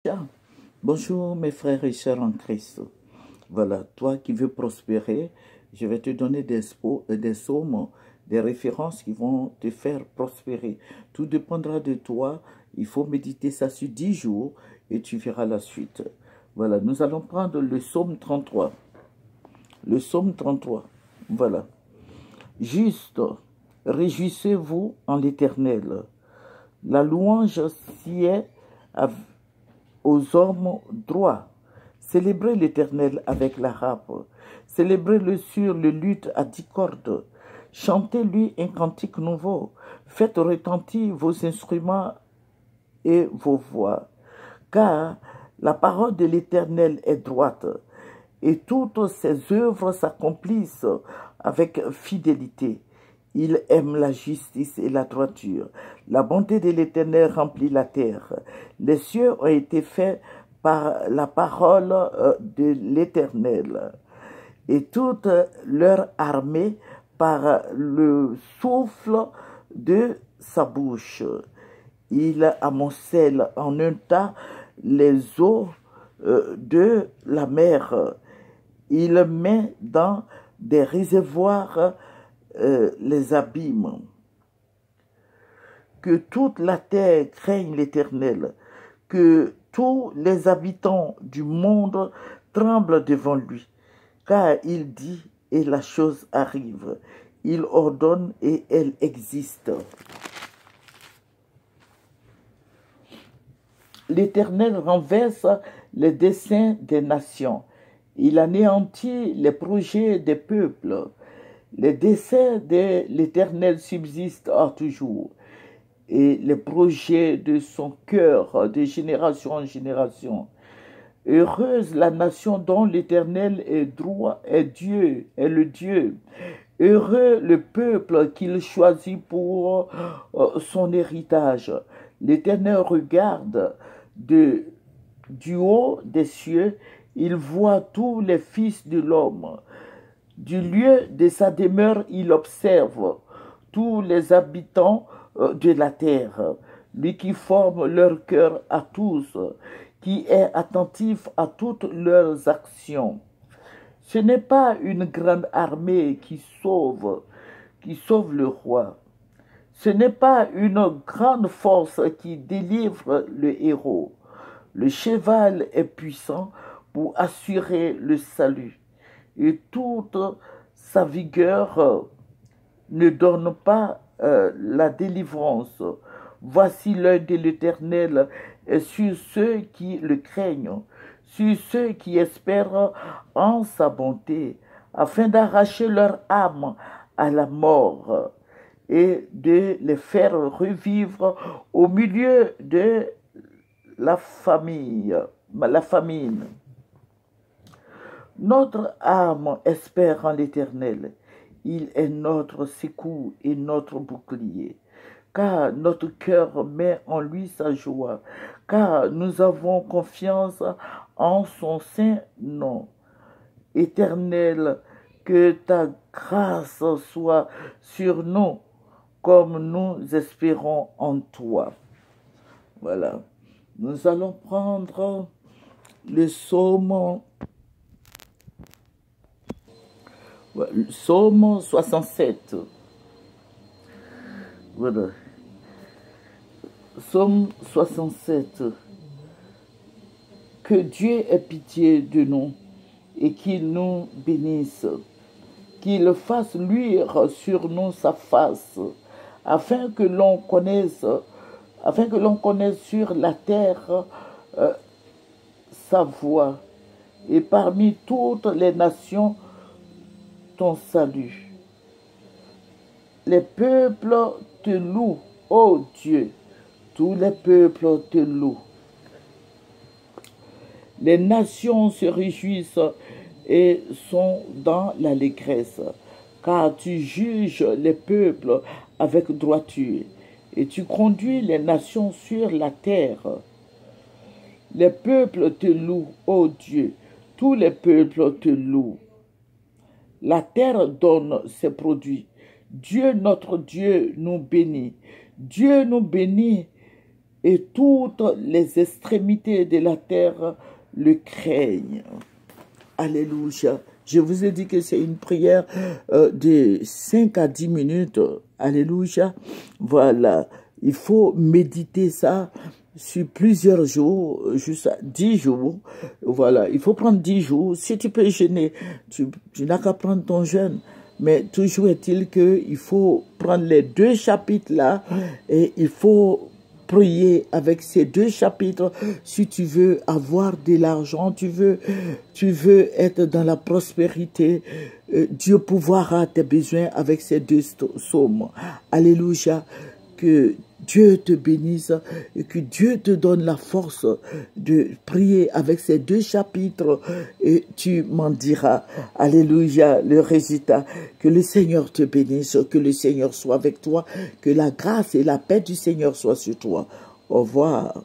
Tiens, bonjour mes frères et sœurs en Christ. Voilà, toi qui veux prospérer, je vais te donner des sommes, des références qui vont te faire prospérer. Tout dépendra de toi. Il faut méditer ça sur 10 jours et tu verras la suite. Voilà, nous allons prendre le psaume 33. Le psaume 33, voilà. Juste, réjouissez-vous en l'Éternel. La louange sied aux hommes droits. Célébrez l'Éternel avec la harpe. Célébrez-le sur le luth à 10 cordes. Chantez-lui un cantique nouveau. Faites retentir vos instruments et vos voix. Car la parole de l'Éternel est droite, et toutes ses œuvres s'accomplissent avec fidélité. Il aime la justice et la droiture. La bonté de l'Éternel remplit la terre. Les cieux ont été faits par la parole de l'Éternel, et toute leur armée par le souffle de sa bouche. Il amoncelle en un tas les eaux de la mer. Il met dans des réservoirs les abîmes. Que toute la terre craigne l'Éternel, que tous les habitants du monde tremblent devant lui, car il dit et la chose arrive, il ordonne et elle existe. L'Éternel renverse les desseins des nations, il anéantit les projets des peuples. Les desseins de l'Éternel subsistent toujours, et les projets de son cœur de génération en génération. Heureuse la nation dont l'Éternel est droit, est Dieu, est le Dieu. Heureux le peuple qu'il choisit pour son héritage. L'Éternel regarde du haut des cieux, il voit tous les fils de l'homme. Du lieu de sa demeure, il observe tous les habitants de la terre, lui qui forme leur cœur à tous, qui est attentif à toutes leurs actions. Ce n'est pas une grande armée qui sauve le roi. Ce n'est pas une grande force qui délivre le héros. Le cheval est puissant pour assurer le salut, et toute sa vigueur ne donne pas la délivrance. Voici l'œil de l'Éternel est sur ceux qui le craignent, sur ceux qui espèrent en sa bonté, afin d'arracher leur âme à la mort et de les faire revivre au milieu de la famine. Notre âme espère en l'Éternel. Il est notre secours et notre bouclier. Car notre cœur met en lui sa joie. Car nous avons confiance en son saint nom. Éternel, que ta grâce soit sur nous, comme nous espérons en toi. Voilà. Nous allons prendre le psaume 67. Voilà. Psaume 67. Que Dieu ait pitié de nous et qu'il nous bénisse, qu'il fasse luire sur nous sa face, afin que l'on connaisse sur la terre sa voix, et parmi toutes les nations ton salut. Les peuples te louent, ô Dieu, tous les peuples te louent. Les nations se réjouissent et sont dans l'allégresse, car tu juges les peuples avec droiture, et tu conduis les nations sur la terre. Les peuples te louent, ô Dieu, tous les peuples te louent. La terre donne ses produits. Dieu, notre Dieu, nous bénit. Dieu nous bénit et toutes les extrémités de la terre le craignent. Alléluia. Je vous ai dit que c'est une prière de 5 à 10 minutes. Alléluia. Voilà. Il faut méditer ça sur plusieurs jours, juste 10 jours. Voilà. Il faut prendre 10 jours. Si tu peux jeûner, tu n'as qu'à prendre ton jeûne. Mais toujours est-il qu'il faut prendre les 2 chapitres là et il faut prier avec ces 2 chapitres si tu veux avoir de l'argent, tu veux être dans la prospérité. Dieu pourvoira tes besoins avec ces 2 psaumes. Alléluia. Que Dieu te bénisse et que Dieu te donne la force de prier avec ces 2 chapitres et tu m'en diras. Alléluia, le résultat. Que le Seigneur te bénisse, que le Seigneur soit avec toi, que la grâce et la paix du Seigneur soient sur toi. Au revoir.